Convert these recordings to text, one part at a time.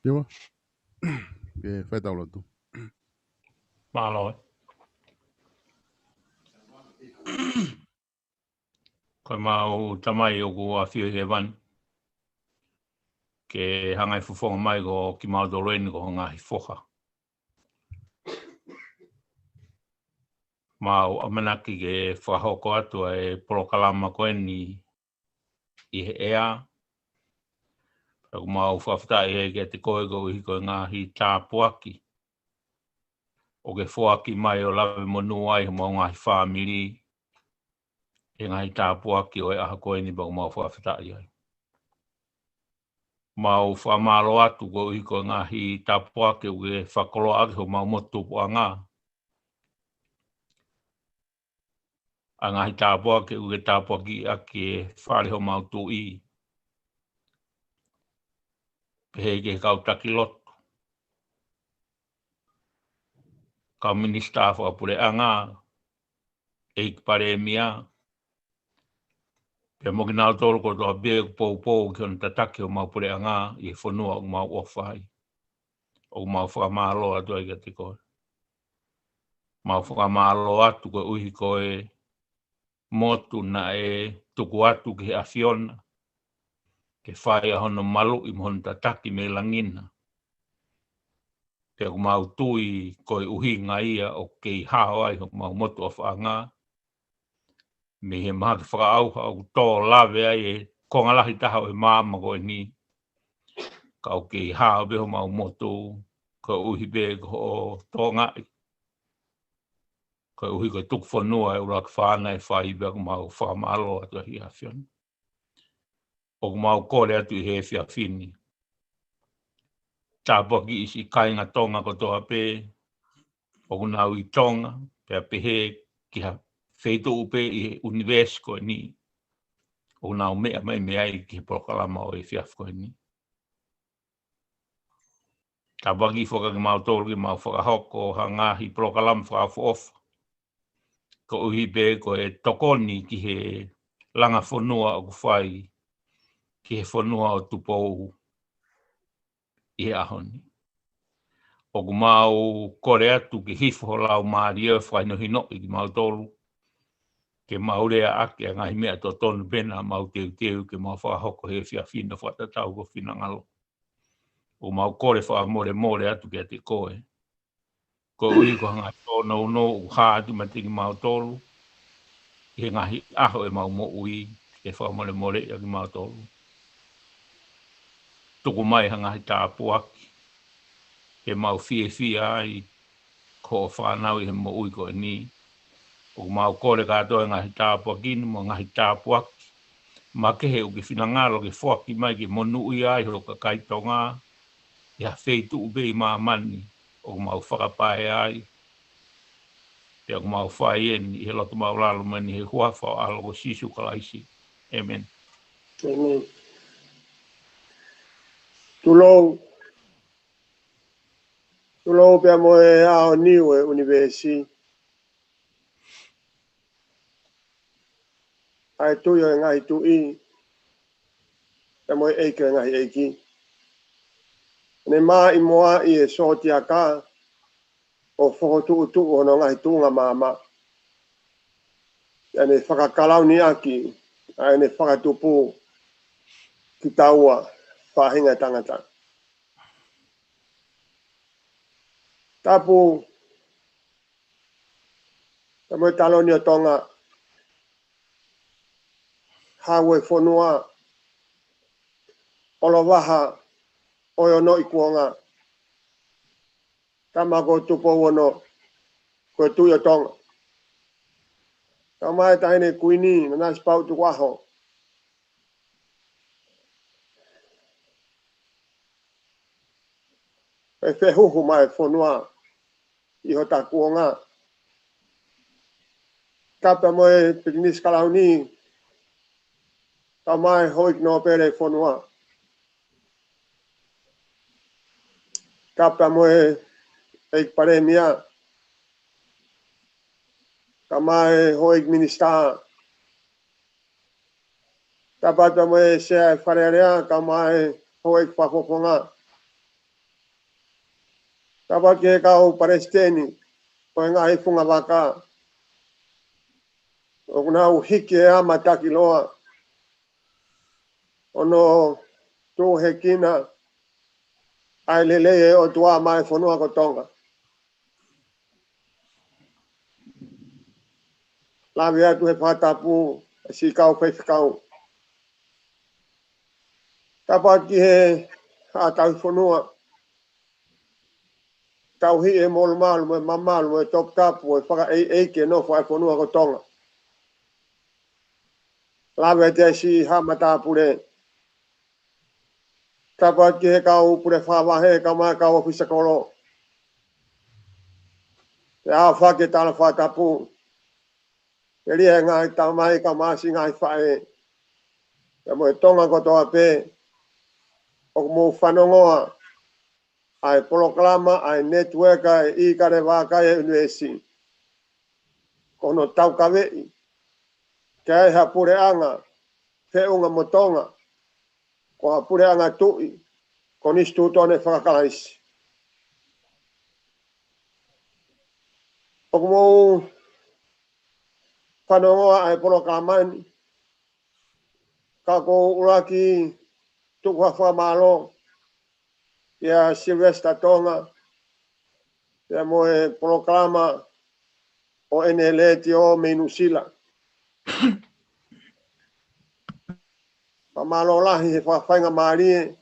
Piwa. Fai tau lotu. Malo. Koe mau tamai o ko a whio he wan. Ke hangai fufonga mai ko ki mau doroeni ko ngahi foha. Mau amanaki ke whahoko atu e Polokalama koe ni I he ea. Aku mau whawhtai e ke te koe ko I koe ngahi tāpuaki. O ke whoaki mai o lawe monu ai mo ngahi whamiri. E ngahi tāpuaki o e aha koe ni bau mau whawhtai ai. Mau whamalo atu ko I koe ngahi tāpuaki o ke whakolo ake ho mau motu po a ngā. A ngahi tāpuaki o ke tāpuaki ake whare ho mau tu I. Pehe ke kautaki lotu. Ka minista whapure a ngā. Eik pare mia. Pea moki nāu tōru ko toa bea pou pou ki on tatake o mau pure a ngā. I whanua o mau ofai. O mau whakamalo atu ai ka te koe. Mau whakamalo atu ko uhi koe. Motu na e tuku atu ki he awhiona. Ke whai a hono malu I mohon tataki me langina. Pea ko mau tui koe uhi ngā ia o kei hao ai ho mau motu o whaangā. Me he maha ki whakaauha o tō lawe ai e kongalahi taha o e māma koe ni. Ka o kei hao beho mau motu. Ko uhi be ko o tō ngai. Ko uhi ko tuku whanua e ura ki whāna e whai bea ko mau whakamalo atu hi a whiona. O ko mau kore atu I he whia whini. Tāpaki isi kainga tonga ko toa pē. O ko nau I tonga. Pea pehe ki ha wheito upe I he Univeesi koe ni. O nau mea mai mea I ki he Polokalama o e whiaf koe ni. Tāpaki whaka ki mau tōru ki mau whakahoko hangahi Polokalama whakafofa. Ko uhi be ko e tokoni ki he langa whanua o whai. Ki he whanua o tupou I he ahoni. O ku mau kore atu ki hifo lau maaria whai no hino I ki mau tōru. Ke maurea ake a ngahi mea to tonu bena mau teu ke mau whakahoko he whia whina whatatau ko whina ngalo. O mau kore whakamore atu ki a te koe. Ko ui ko hanga tōna uno u hātu ma tiki mau tōru. He ngahi aho e mau mo ui ke whakamore a ki mau tōru. Tuku mai hangahi tāpuaki. He mau whia ai ko whanau I he mo ui ko e ni. O mau kore katoa ngahi tāpuaki ni mo ngahi tāpuaki. Ma kehe u ki whinangalo ke whaki mai ki monu ui ai horo ka kaitonga. Ia wheitu ube I maa mani. O mau whakapae ai. Te o mau whai eni. He lotu mau lalo mani he huafa o alo ko sisu kalaisi. Amen. Amen. Tulou pia mo e ao niu e Univeesi. Ai tui o ngai tui. Pia mo e eike ngai eiki. Ne maa I moa I e soti a ka. O whokotu utu o no ngai tunga mama. Ia ne whakakalau ni aki. Ai ne whakatupu ki taua whahinga tangata. Tapu Tamu talo ni o tonga hawe whanua olo waha o no I kuonga. Tamako tupo wono ko tu o tonga. Tamai taine kuini na spau tu waho. E whehuhu mai whanua I ho ta kuonga. Kapa mo e pikinis kalauni. Tamai hoik no pere whanua. Kapa mo e eik pare mia. Tamai hoik minista. Kapa mo e se wharearea. Tamai hoik whakokonga. Tapa ke kau Palestini, o ngai funga waka. O kuna uhike a mataki loa. Ono tu hekina ai lele o tua mai fonua ko tonga. Lawi atu he patapu si kau kau. Tapa ki he a tau fonua. Tau hi e mol malu me mamalu me top tapu e whaka eike no whai fonua ko tonga. Lawe te si hamata pure. Tapa ki he kau pure whawahe ka mai kau ofisa kolo. Te a whake tala whatapu. Te ria ngai tau mai ka masi ngai whae. Te mo e tonga ko toa pe. O mo whanongoa. Ai Polokalama, ai network, ai Ikale Vakai Ihe Univeesi. Kono tau kawei. Kai hapure anga. Whiunga motonga. Ko hapure anga tui. Ko nistu tone whakakalaisi. O mo whanongoa ai Polokalamani. Ka ko uraki tukwa whamalo. Ia Sylvester Tonga. Ia mo e Polokalama o eneleti o Menusila. Pamalo lahi he whawhainga maarie.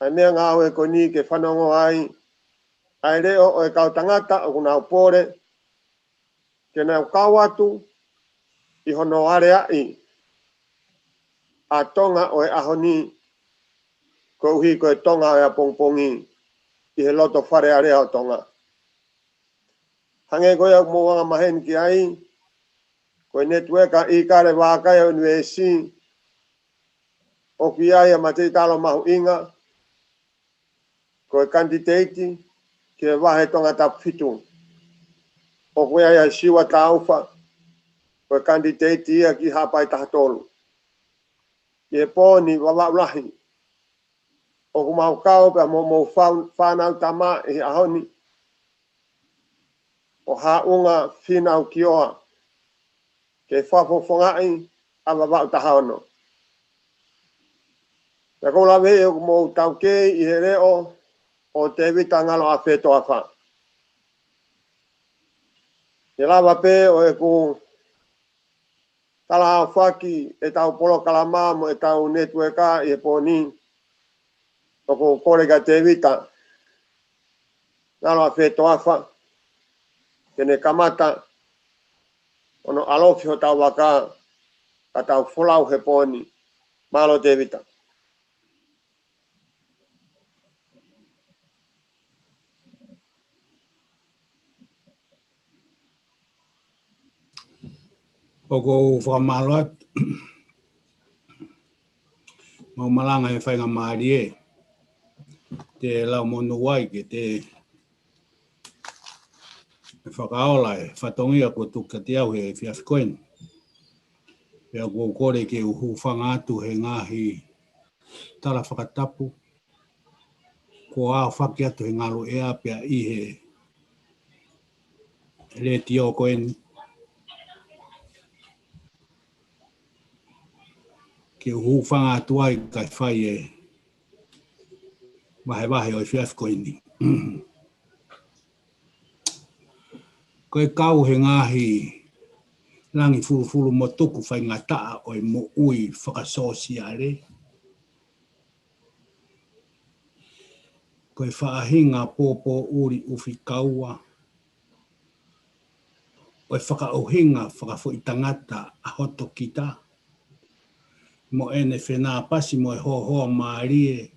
Ai mea ngā oe ko ni ke whanongo ai. Ai reo o e kau tangata o kuna upore. Ke nau kau atu i hono are ai. A tonga o e ahoni. Ko uhi ko e tonga o e pongpongi. I he loto whare are o tonga. Hange koe au mua mahen ki ai. Ko e network a Ikale Vakai Ihe Univeesi. O ki ai a matei talo mahu inga. Ko e kandidati. Ke e wahe tonga tap fitu. O koe ai a siwa taufa. Ko e kandidati ia ki hapai tahatolu. Ke e pōni wawa ulahi. O kumau kau pe mo whanau tama e ahoni. O haunga whinau kioa. Ke whafofongai a wawau tahaono. Te koula wei o mo tau kei i he reo o te wita ngalo a whetoa wha. Te lawa pe o e ku tala whaki e tau Polokalama mo e tau networka i he pōni. O ku korega te wita ngalo a whetoa wha. Tene kamata ono alofi ho tau waka a tau whulau he pōni. Malo te wita. O ko whakamaroat, mau malanga e whainga maari e. Te lau monu wai ke te whakaola e whatongia ko tuka te au he whiaskoen. Pea ko kore ke uhu whangatu he ngahi tala whakatapu. Ko a whaki atu he ngalo ea pea i he le tio koen. Ke uhu whangatu ai kai whai e wahe o whiaskoeni. Ko e kau he ngahi langi fulu mo tuku whai ngataa o e mo ui whakasosiare. Ko e whaahinga pōpō uri uwhi kaua. O e whakauhinga whakafui tangata a hoto kita. Mo ene whenā pasi mo e hoa maarie.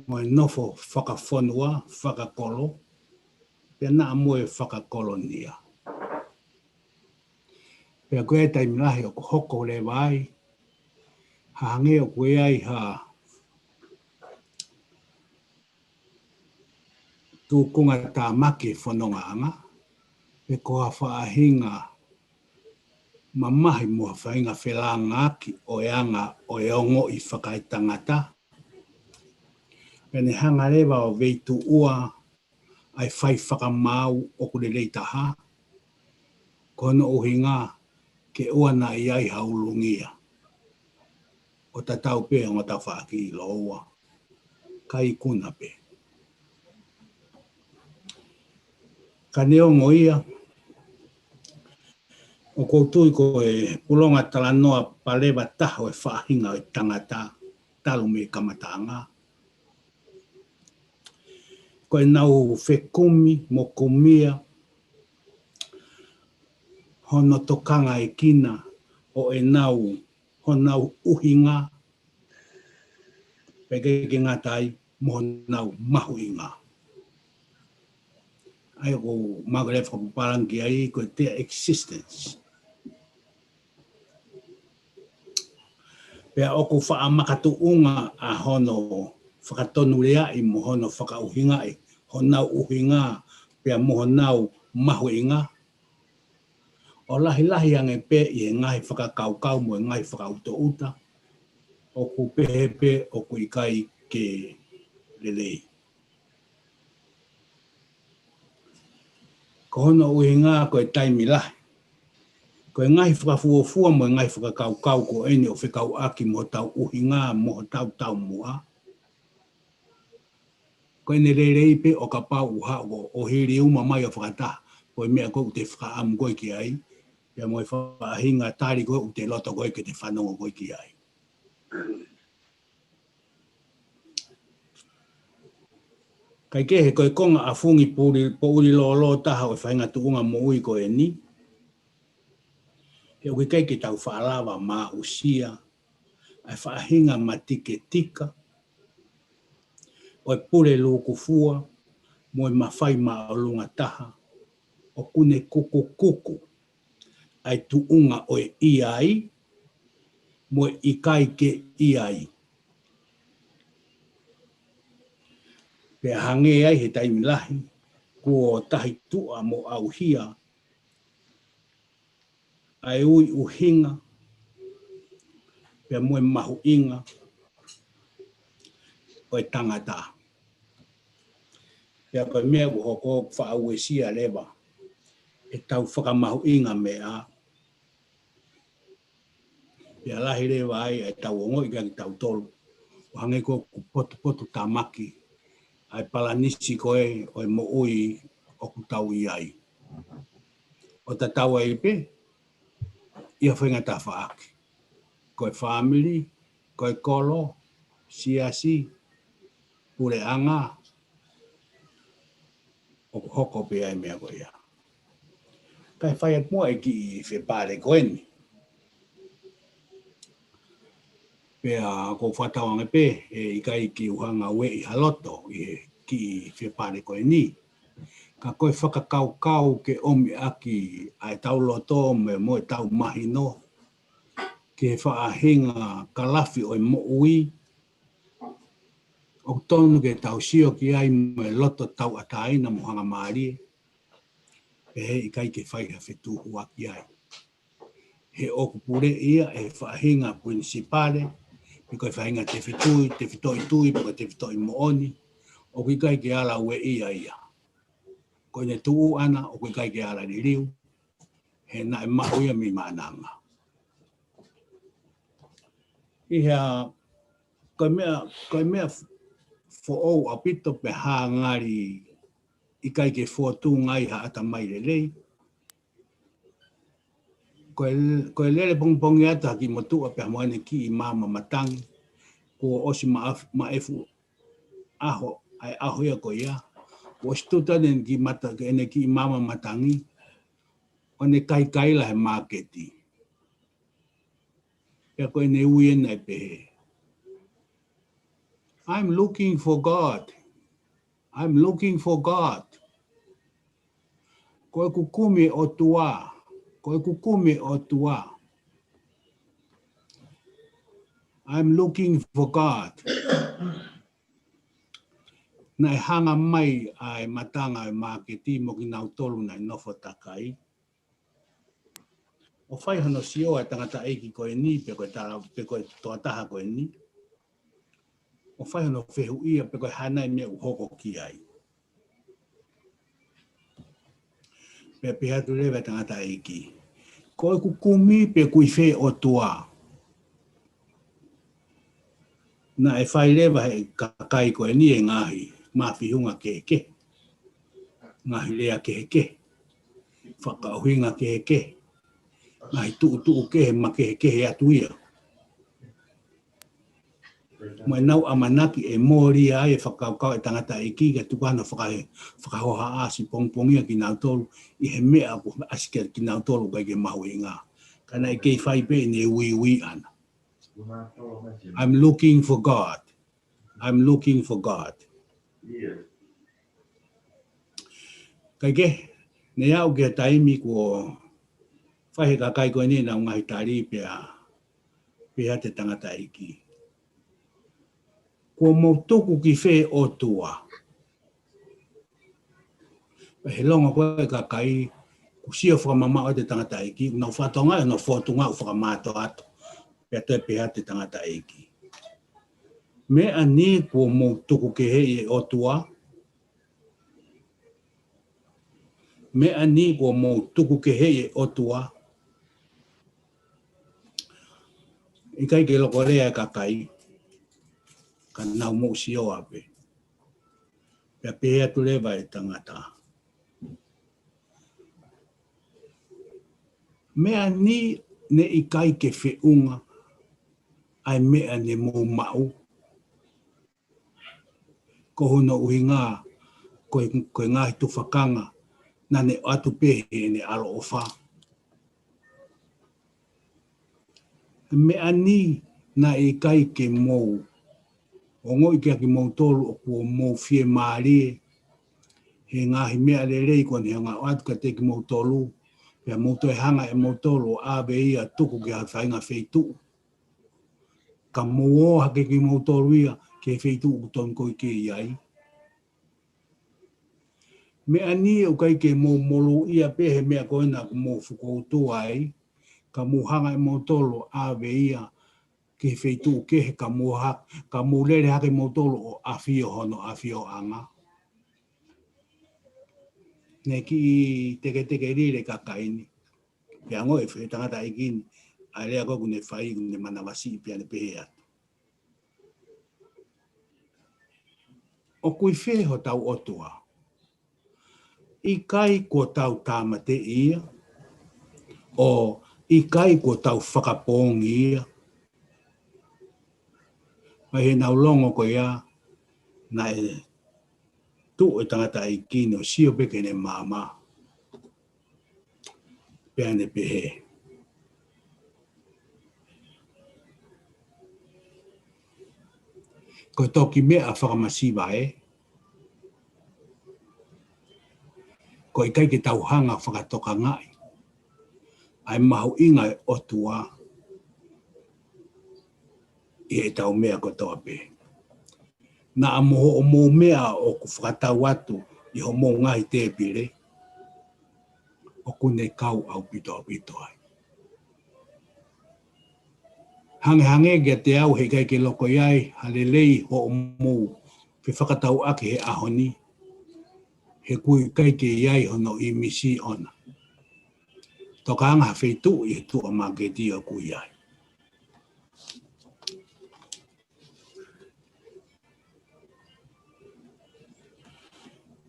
Mo e nofo whakafonua, whakakolo. Pea nā mo e whakakolonia. Pea koe taimilahi o ko hoko le vai. Hange o koe ai ha tūkunga tā maki whanonga anga. E koha whaahinga mamahi mua whainga whelanga aki o e anga o e ongo i whakaitangata. Pene hanga lewa o veitu ua ai whai whakamau o kule leitaha. Kono o hinga ke ua na iai haulungia. O tatau pe o ta whaaki loa. Kai kuna pe. Ka neo ngoia. O koutui ko e pulonga tala noa palewa taho e whaahinga o tangata talu me kamatanga. Ko e nau whekumi mo kumia hono tokanga e kina o e nau honau uhinga peke ke ngatai mo nau mahuinga. Ai ko magrefa parangi ai ko te existence. Pea oku whaamakatuunga a hono whakatonu lea i mo hono whakauhinga i honau uhinga pea mo honau mahuinga. O lahi ange pe i e ngai whakakaukau mo e ngai whakautouta. Oku pehepe oku ikai ke lelei. Ko hono uhinga ko e taimi lahi. Ko e ngai whakafuofua mo e ngai whakakaukau ko ene o whikau aki mo tau uhinga mo tau mua. Ko ene rerei pe o ka pau uha o hiri uma mai o whakataha. Ko e mea ko te whakaamu koe ki ai. Pea mo e whaahinga tari koe o te loto koe ke te whanongo koe ki ai. Kai kehe koe konga a fungi pūri lo taha o whainga tuunga mo ui koe ni. He o kai ke tau whaalawa mā usia. Ai whaahinga ma tike tika. O e pure lūku fua. Mo e mawhai mā o lunga taha. O kune kuku. Ai tuunga o e iai. Mo e ikai ke iai. Pea hange ai he taimi lahi. Ko tahi tua mo au hia. Ai ui uhinga. Pea mo e mahu inga. O e tangata. Pea koe mea hoko whaauesia lewa. E tau whakamahu inga mea. Pea lahi lewa ai e tau ongo i ki tau tolu. O hange ko potu tamaki. Ai palanisi koe o e mo ui o ku tau iai. O ta tau ai pe. Ia whainga ta whaaki. Koe family. Koe kolo. Siasi. Pure anga. O hoko pe ai mea koe ia. Kai whai at mua e ki i whepare koe ni. Pea ko whatawange pe e ikai ki uhanga ue i haloto i ki i whepare koe ni. Ka koe whakakaukau ke omi aki ai tau loto me mo e tau mahi no. Ke whaahinga kalafi o i mo ui. O tonu ke tau sio ki ai mo e loto tau ataina mo hanga maari. Pe he ikai ke whai hawhetu hua ki ai. He oku pure ia e whaahinga principale. Pe koe whahinga te whitoi tui, pe koe te whitoi mooni. O kui kai ke ala ue ia. Koe ne tuu ana, o kui kai ke ala ni riu. He na e mahuia mi mananga. Iha, koe mea fo'ou apito pe hangari ikai ke fotu ngai ha ata mai lelei. Koe lele pongpongi ata ki motua pe hamoane ki i mama matangi. Ko osi maefu aho, ai aho ia ko ia. O stuta den ki mata ene ki mama matangi. O ne kai la he marketi. Pea ko ene ui ena pehe. I'm looking for God. I'm looking for God. Koe kukumi o tua. Koe kukumi o tua. I'm looking for God. Nai hanga mai ai matanga ai marketi mo ki nau tolu nai nofo takai. O whai hono sio ai tangata eiki koe ni pe koe toataha koe ni. o whai no whehu ia pe koe hana i mea uhoko ki ai. Pea pe hatu lewa tangata iki. Koe kukumi pe kui whe o tua. Na e whai lewa he kakai koe ni e ngahi. Mawhihunga keke. Ngahi lea keke. Whakauhinga keke. Ngahi tuu kehe ma kehe atu ia. Mai nau amanaki e mōri ai e whakaukau e tangata e ki ka tukana whakahoha asi pongpongia ki nau tolu i he mea po asike ki nau tolu kai ke mahu i ngā. Kana e kei whai pe ne ui ana. I'm looking for God. I'm looking for God. Kai ke, ne au ke taimi ko whahe ka kai koe ni na ngahi tari pea te tangata e ki. Ko mo tuku ki whe o tua. He longa koe ka kai, ku sia whakamama o te tangata e ki, nau whatonga e no whotunga o whakamato ato, pea toi pea te tangata e ki. Mea ni ko mo tuku ki he e o tua. Mea ni ko mo tuku ki he e o tua. I kai ke loko rea ka kai, ka nau mo si o ape. Pea pea tu lewa e tangata. Mea ni ne i kai ke whiunga, ai mea ne mō mau. Ko hono uhi ngā, koe ngāhi tu whakanga, na ne atu pehe ne alo o wha. Mea ni na i kai ke mō, o ngoi kia ki mō tolu o kua mō whie maarie, he ngāhi mea le rei kone ngā atu ka te ki mō tolu, pia mō toi hanga e mō tolu o awe ia tuku ki ha whainga wheitu. Ka mō o hake ki mō tolu ia, ke wheitu u ton koi ke iai. Mea ni o kai ke mō molo ia pehe mea koe na mō whukoutu ai, ka mō hanga e mō tolu awe ia, ke wheitu ke he ka mō lere hake mō tolu o awhio hono awhio anga. Ne ki teke rire ka kaini. Pea ngoi whi tangata i kini, a rea koku ne whai ne manawasi pia ne pehe atu. O kui whi ho tau otua. I kai ko tau tāmate ia, o i kai ko tau whakapōngi ia. Mai he nau longo ko ia, na e tu e tangata i kini o sio peke ne māma. Pea ne pehe. Ko toki mea whakamasiwa e. Ko i kai ke tau hanga whakatoka ngai. Ai mahu inga e otua. I e tau mea ko toa pe. Na amoho o mō mea o ku whakatau atu i ho mō ngai te pire. O kune kau au pito ai. Hange kia te au he kai ke loko iai, halelei ho o mō pe whakatau ake he ahoni. He kui kai ke iai hono i misi ona. Toka anga wheitu i he tua maketi o kui iai.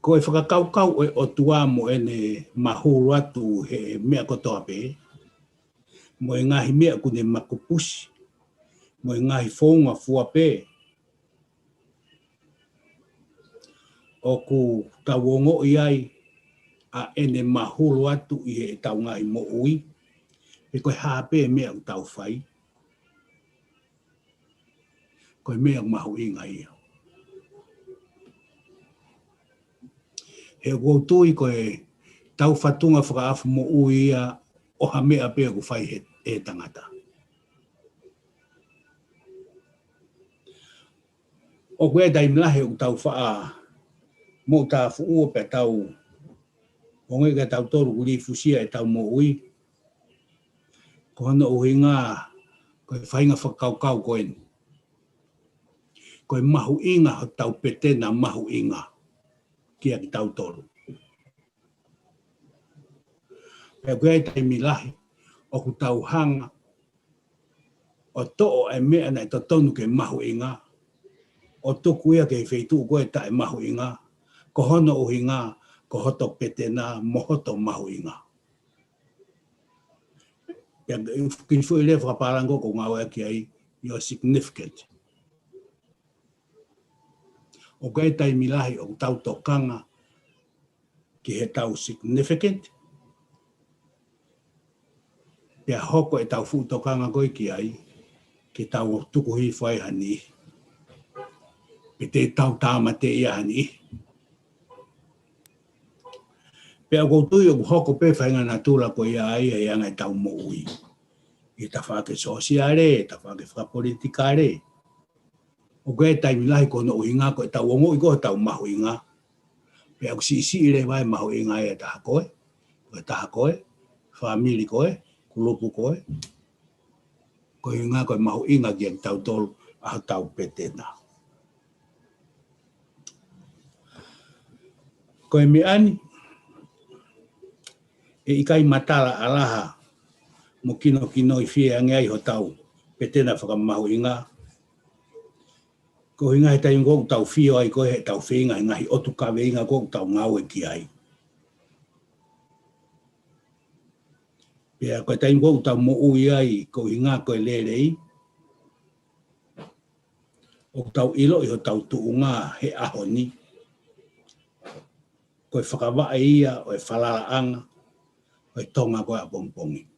Ko e whakakaukau e o tua mo ene mahuru atu he mea kotoa pe. Mo e ngahi mea kune makupusi. Mo e ngahi whaunga fua pe. O ku tauongo iai a ene mahuru atu i he tau ngahi mo ui. E koe hape mea u tau whai. Koe mea mahu inga ia. He wautui koe tau whatunga whakaafu mo ui ia o ha mea pea ku whai he tangata. O koe daimlahe u tau whaa mo ta fu pe tau o ngai ka tau toru kuri fusia e tau mo ui ko hono uhinga ko whainga whakaukau koen koe mahu inga ho tau petena mahu inga kia ki tau tolu. Pea koe ai tai milahi o ku tau hanga o to'o e mea na to tonu ke mahu inga. O toku ia ke wheitu koe ta e mahu inga. Ko hono o hinga, ko hoto petena, mohoto mahu inga. Pea ki fui le whakaparango ko ngā wea ki ai, you're significant. O koe tai milahi o tau tokanga ki he tau significant. Pea hoko e tau fu tokanga koe ki ai, ki tau tuku hi whai hani. Pe te tau tāma te ia hani. Pea koutui o hoko pe whainga na tūra ko ia ai e anga e tau mo ui. I ta whake sosiare, ta whake whakapolitikare. O koe tai milahi kono uhinga ko e tau ongo i koe tau mahu inga. Pea ku si le vai mahu inga e taha koe. Koe taha koe, whamili koe, kulupu koe. Koe inga koe mahu inga ki tau tolu a tau petena. Koe me ani, e ikai matala alaha mo kino i whie angai ho tau petena whakamahu inga. Ko inga he tai ngō tau whio ai koe he tau whinga i ngahi otu kawe inga kō tau ngau e ki ai. Pea koe tai ngō tau mo ui ai ko inga koe lerei. O tau ilo i ho tau tuunga he ahoni. Koe whakawaa ia o e whalala anga o e tonga koe a pongpongi.